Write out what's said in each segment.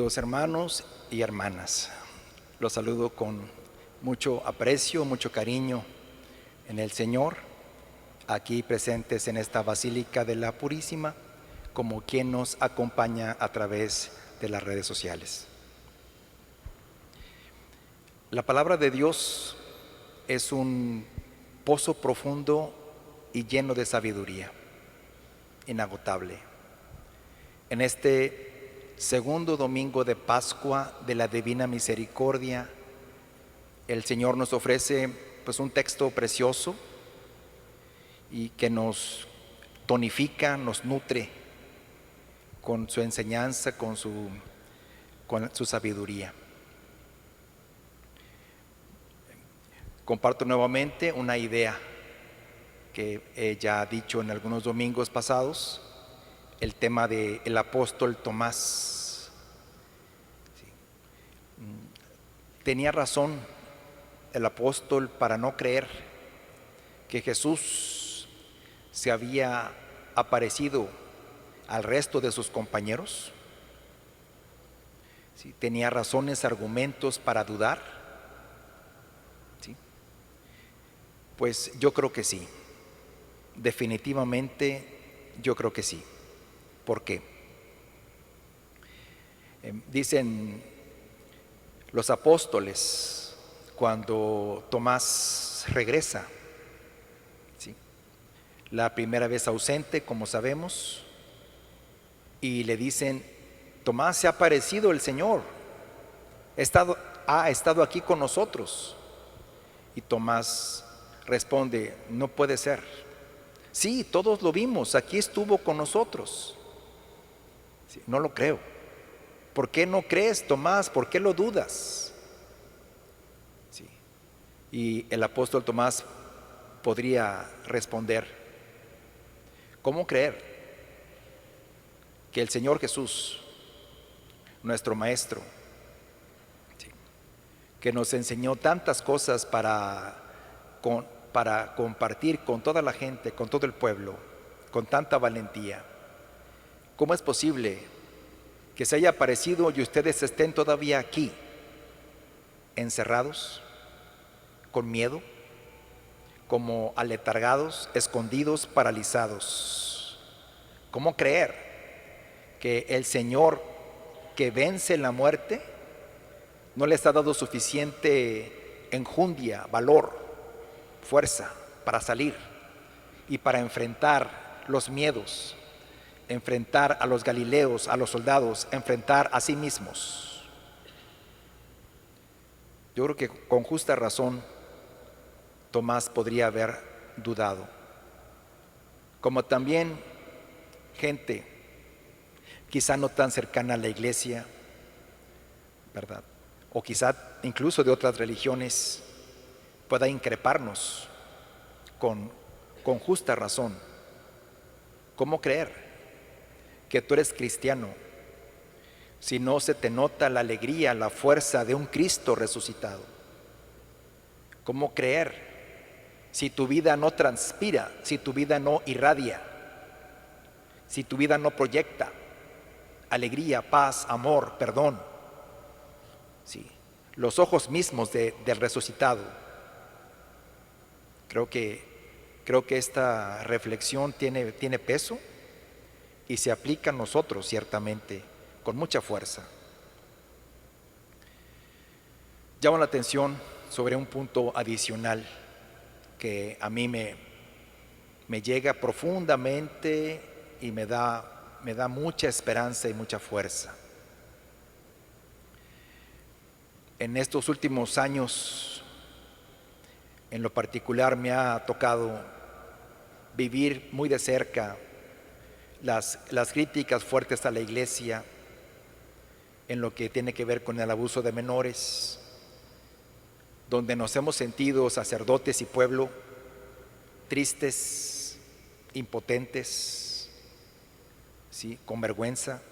Los hermanos y hermanas, los saludo con mucho aprecio, mucho cariño en el Señor, aquí presentes en esta Basílica de la Purísima, como quien nos acompaña a través de las redes sociales. La palabra de Dios es un pozo profundo y lleno de sabiduría, inagotable. En este segundo domingo de Pascua de la Divina Misericordia, el Señor nos ofrece un texto precioso y que nos tonifica, nos nutre con su enseñanza, con su sabiduría. Comparto nuevamente una idea que ya he dicho en algunos domingos pasados, el tema del apóstol Tomás. Tenía razón el apóstol para no creer que Jesús se había aparecido al resto de sus compañeros. ¿Sí? Tenía razones, argumentos para dudar. ¿Sí? Pues yo creo que sí, definitivamente yo creo que sí. ¿Por qué? Dicen los apóstoles cuando Tomás regresa, ¿sí? La primera vez ausente, como sabemos, y le dicen: Tomás, se ha aparecido el Señor, ha estado aquí con nosotros. Y Tomás responde: no puede ser. Sí, todos lo vimos, aquí estuvo con nosotros. Sí, no lo creo. ¿Por qué no crees, Tomás? ¿Por qué lo dudas? Sí. Y el apóstol Tomás podría responder: ¿cómo creer que el Señor Jesús, nuestro Maestro, sí, que nos enseñó tantas cosas para compartir con toda la gente, con todo el pueblo, con tanta valentía, cómo es posible que se haya aparecido y ustedes estén todavía aquí, encerrados, con miedo, como aletargados, escondidos, paralizados? ¿Cómo creer que el Señor que vence la muerte no les ha dado suficiente enjundia, valor, fuerza para salir y para enfrentar los miedos, enfrentar a los galileos, a los soldados, enfrentar a sí mismos? Yo creo que con justa razón Tomás podría haber dudado, como también gente quizá no tan cercana a la iglesia, ¿verdad? O quizá incluso de otras religiones, pueda increparnos con justa razón. ¿Cómo creer que tú eres cristiano si no se te nota la alegría, la fuerza de un Cristo resucitado? ¿Cómo creer si tu vida no transpira, si tu vida no irradia, si tu vida no proyecta alegría, paz, amor, perdón? Sí, los ojos mismos del resucitado. Creo que esta reflexión tiene peso y se aplica a nosotros ciertamente con mucha fuerza. Llamo la atención sobre un punto adicional que a mí me llega profundamente y me da mucha esperanza y mucha fuerza. En estos últimos años, en lo particular, me ha tocado vivir muy de cerca las críticas fuertes a la iglesia en lo que tiene que ver con el abuso de menores, donde nos hemos sentido sacerdotes y pueblo tristes, impotentes, ¿sí?, con vergüenza.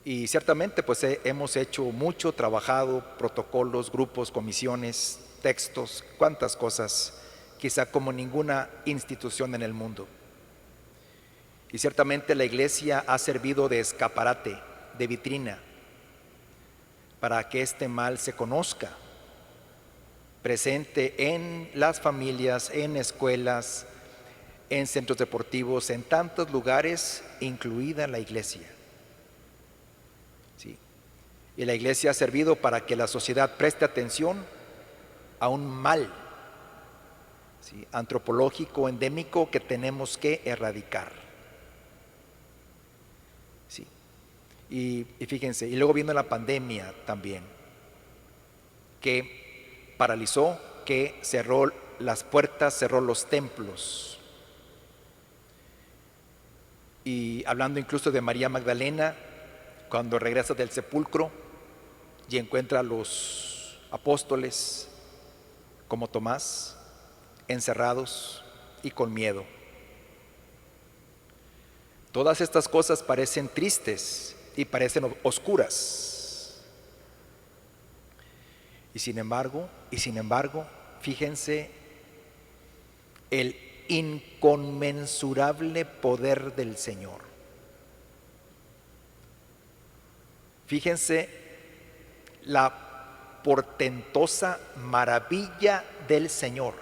Y ciertamente hemos hecho mucho, trabajado, protocolos, grupos, comisiones, textos, cuántas cosas, quizá como ninguna institución en el mundo. Y ciertamente la iglesia ha servido de escaparate, de vitrina para que este mal se conozca, presente en las familias, en escuelas, en centros deportivos, en tantos lugares, incluida la iglesia. ¿Sí? Y la iglesia ha servido para que la sociedad preste atención a un mal, ¿sí?, antropológico, endémico, que tenemos que erradicar. ¿Sí? Y fíjense, y luego vino la pandemia también, que paralizó, que cerró las puertas, cerró los templos. Y hablando incluso de María Magdalena, cuando regresa del sepulcro y encuentra a los apóstoles, como Tomás, encerrados y con miedo. Todas estas cosas parecen tristes y parecen oscuras. Y sin embargo, fíjense el inconmensurable poder del Señor. Fíjense la portentosa maravilla del Señor,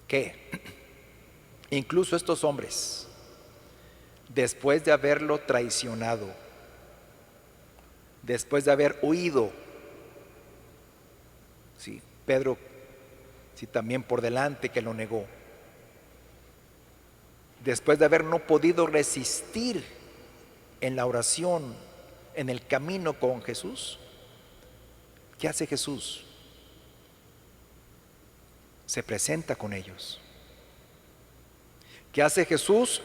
que incluso estos hombres, después de haberlo traicionado, después de haber huido, sí, Pedro, sí, también por delante, que lo negó, después de haber no podido resistir en la oración, en el camino con Jesús, ¿qué hace Jesús? Se presenta con ellos. ¿Qué hace Jesús?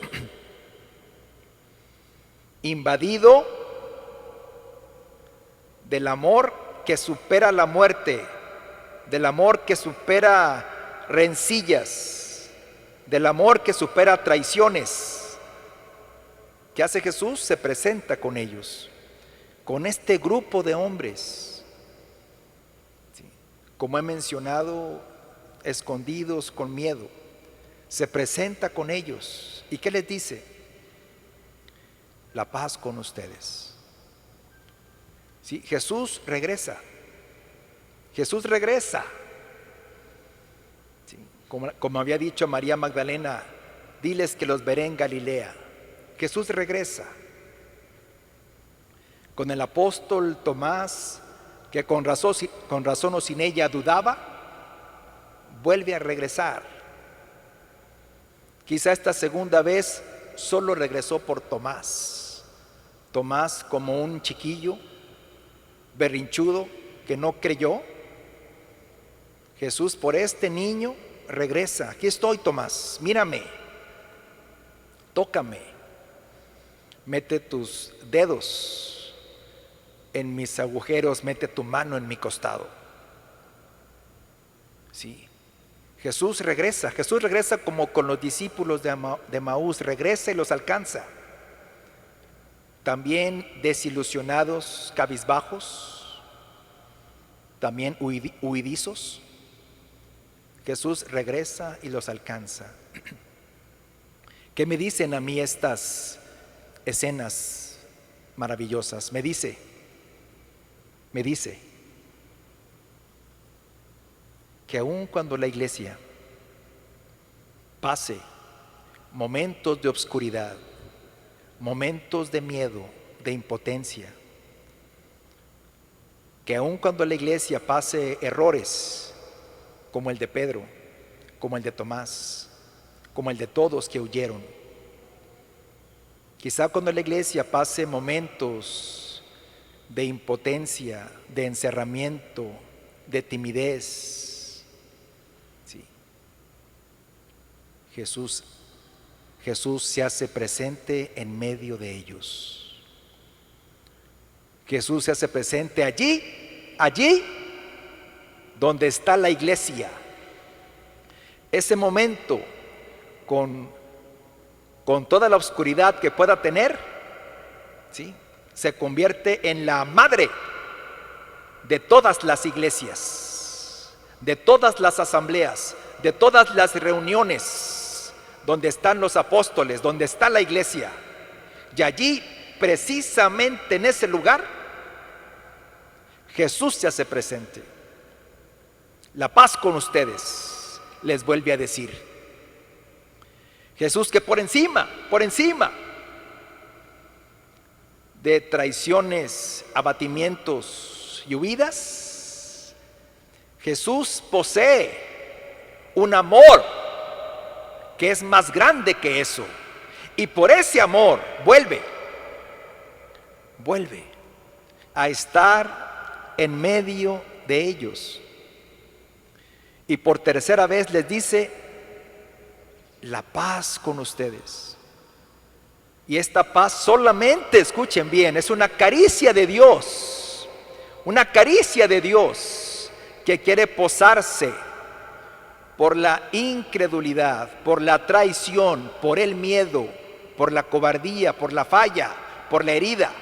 Invadido del amor que supera la muerte, del amor que supera rencillas, del amor que supera traiciones. ¿Qué hace Jesús? Se presenta con ellos, con este grupo de hombres, ¿sí?, como he mencionado, escondidos, con miedo. Se presenta con ellos. ¿Y qué les dice? La paz con ustedes. ¿Sí? Jesús regresa. Jesús regresa. ¿Sí? Como había dicho María Magdalena, diles que los veré en Galilea. Jesús regresa. Con el apóstol Tomás, que con razón o sin ella dudaba, vuelve a regresar. Quizá esta segunda vez solo regresó por Tomás. Tomás, como un chiquillo berrinchudo que no creyó, Jesús por este niño regresa. Aquí estoy, Tomás, mírame, tócame, mete tus dedos en mis agujeros, mete tu mano en mi costado. Sí, Jesús regresa como con los discípulos de Maús, regresa y los alcanza. También desilusionados, cabizbajos, también huidizos, Jesús regresa y los alcanza. ¿Qué me dicen a mí estas escenas maravillosas? Me dice que aun cuando la iglesia pase momentos de obscuridad, momentos de miedo, de impotencia, que aun cuando la iglesia pase errores como el de Pedro, como el de Tomás, como el de todos que huyeron, quizá cuando la iglesia pase momentos de impotencia, de encerramiento, de timidez, sí, Jesús se hace presente en medio de ellos. Jesús se hace presente allí donde está la iglesia. Ese momento, con toda la oscuridad que pueda tener, ¿sí?, se convierte en la madre de todas las iglesias, de todas las asambleas, de todas las reuniones donde están los apóstoles, donde está la iglesia. Y allí precisamente en ese lugar, Jesús se hace presente. La paz con ustedes, les vuelve a decir. Jesús que por encima de traiciones, abatimientos y huidas, Jesús posee un amor que es más grande que eso. Y por ese amor vuelve a estar en medio de ellos. Y por tercera vez les dice: la paz con ustedes. Y esta paz solamente, escuchen bien, es una caricia de Dios. Una caricia de Dios que quiere posarse por la incredulidad, por la traición, por el miedo, por la cobardía, por la falla, por la herida.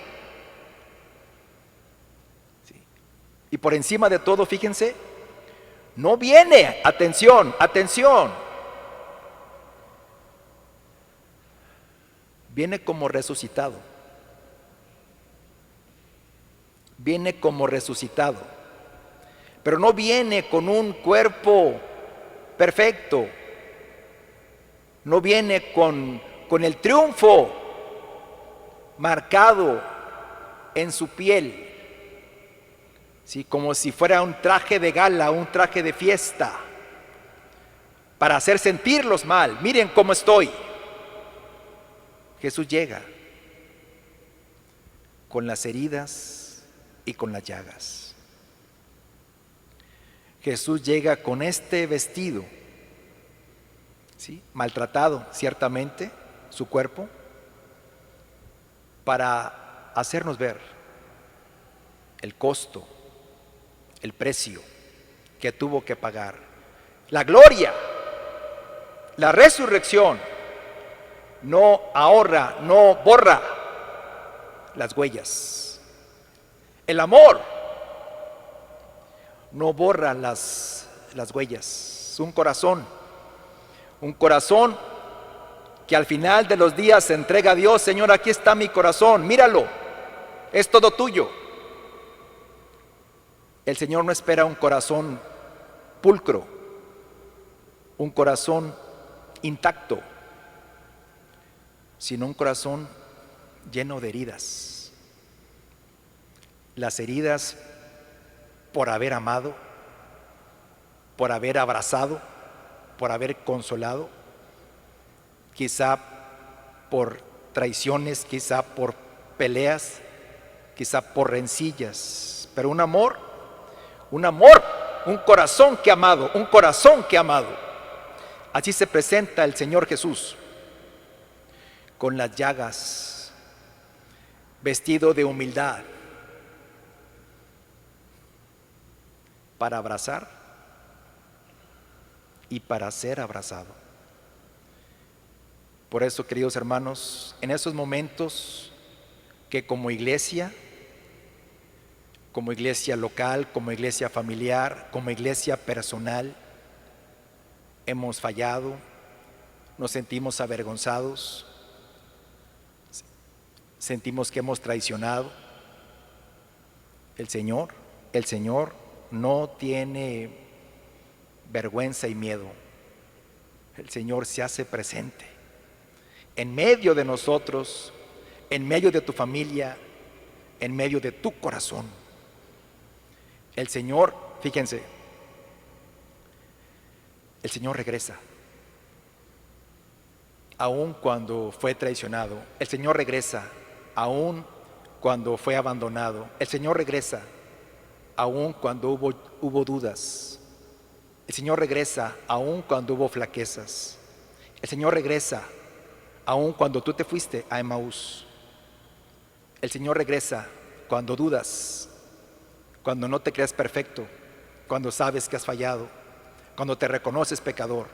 Sí. Y por encima de todo, fíjense, no viene, atención, viene como resucitado. Viene como resucitado. Pero no viene con un cuerpo perfecto. No viene con el triunfo marcado en su piel. ¿Sí? Como si fuera un traje de gala, un traje de fiesta, para hacer sentirlos mal. Miren cómo estoy. Jesús llega con las heridas y con las llagas. Jesús llega con este vestido, ¿sí? Maltratado ciertamente su cuerpo, para hacernos ver el costo, el precio que tuvo que pagar. La gloria, la resurrección no ahorra, no borra las huellas. El amor no borra las huellas. Un corazón que al final de los días se entrega a Dios. Señor, aquí está mi corazón, míralo, es todo tuyo. El Señor no espera un corazón pulcro, un corazón intacto, sino un corazón lleno de heridas. Las heridas por haber amado, por haber abrazado, por haber consolado, quizá por traiciones, quizá por peleas, quizá por rencillas, pero un amor, un corazón que ha amado. Así se presenta el Señor Jesús, con las llagas, vestido de humildad, para abrazar y para ser abrazado. Por eso, queridos hermanos, en esos momentos que como iglesia local, como iglesia familiar, como iglesia personal, hemos fallado, nos sentimos avergonzados, sentimos que hemos traicionado. El Señor no tiene vergüenza y miedo. El Señor se hace presente en medio de nosotros, en medio de tu familia, en medio de tu corazón. El Señor, fíjense, el Señor regresa. Aun cuando fue traicionado, el Señor regresa. Aun cuando fue abandonado, el Señor regresa. Aun cuando hubo dudas, el Señor regresa. Aun cuando hubo flaquezas, el Señor regresa. Aun cuando tú te fuiste a Emaús, el Señor regresa cuando dudas, cuando no te crees perfecto, cuando sabes que has fallado, cuando te reconoces pecador.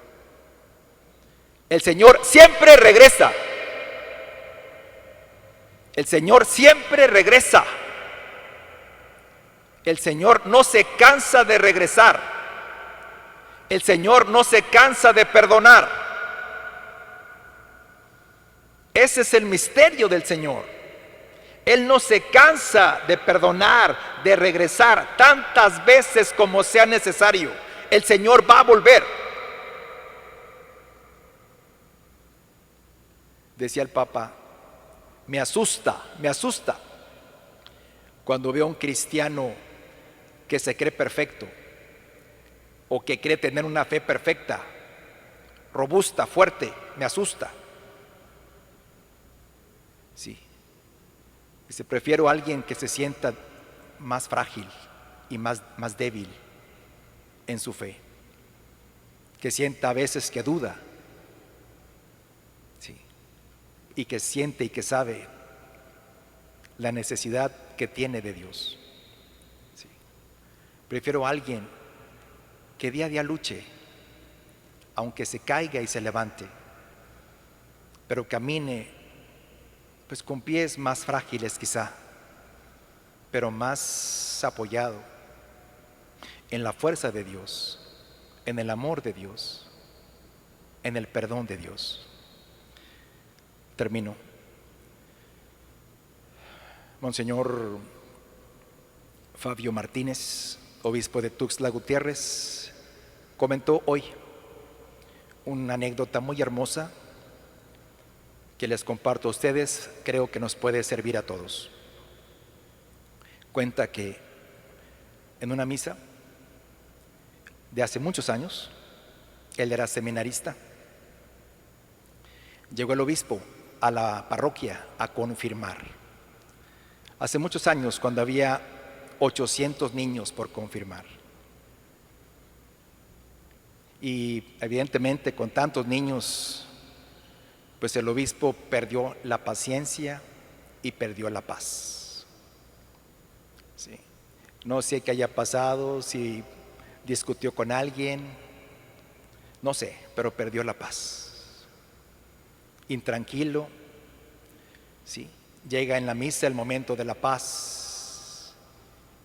El Señor siempre regresa. El Señor siempre regresa. El Señor no se cansa de regresar. El Señor no se cansa de perdonar. Ese es el misterio del Señor. Él no se cansa de perdonar, de regresar tantas veces como sea necesario. El Señor va a volver. Decía el Papa, me asusta cuando veo a un cristiano que se cree perfecto o que cree tener una fe perfecta, robusta, fuerte. Me asusta. Sí. Dice, prefiero a alguien que se sienta más frágil y más débil en su fe, que sienta a veces que duda, sí, y que siente y que sabe la necesidad que tiene de Dios. Sí. Prefiero a alguien que día a día luche, aunque se caiga y se levante, pero camine pues con pies más frágiles quizá, pero más apoyado en la fuerza de Dios, en el amor de Dios, en el perdón de Dios. Termino. Monseñor Fabio Martínez, obispo de Tuxtla Gutiérrez, comentó hoy una anécdota muy hermosa que les comparto a ustedes, creo que nos puede servir a todos. Cuenta que en una misa de hace muchos años, él era seminarista, llegó el obispo a la parroquia a confirmar. Hace muchos años, cuando había 800 niños por confirmar. Y evidentemente con tantos niños, pues el obispo perdió la paciencia y perdió la paz. Sí. No sé qué haya pasado, si discutió con alguien, no sé, pero perdió la paz. Intranquilo, sí. Llega en la misa el momento de la paz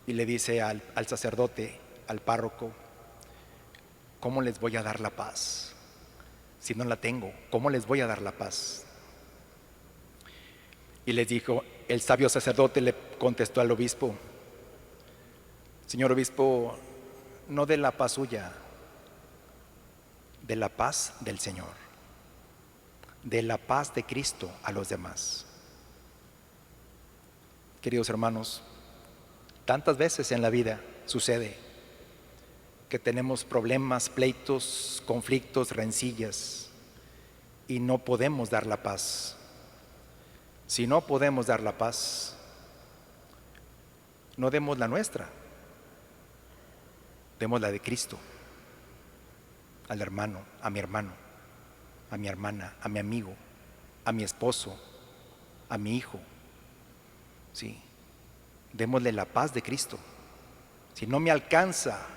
y le dice al sacerdote, al párroco, ¿cómo les voy a dar la paz? Si no la tengo, ¿cómo les voy a dar la paz? Y les dijo, el sabio sacerdote le contestó al obispo, señor obispo, no de la paz suya, de la paz del Señor, de la paz de Cristo a los demás. Queridos hermanos, tantas veces en la vida sucede que tenemos problemas, pleitos, conflictos, rencillas y no podemos dar la paz. Si no podemos dar la paz, no demos la nuestra, demos la de Cristo, al hermano, a mi hermano, a mi hermana, a mi amigo, a mi esposo, a mi hijo. Sí, démosle la paz de Cristo. Si no me alcanza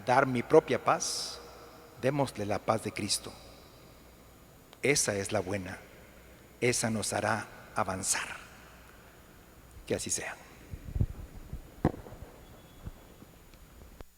dar mi propia paz, démosle la paz de Cristo. Esa es la buena, esa nos hará avanzar. Que así sea.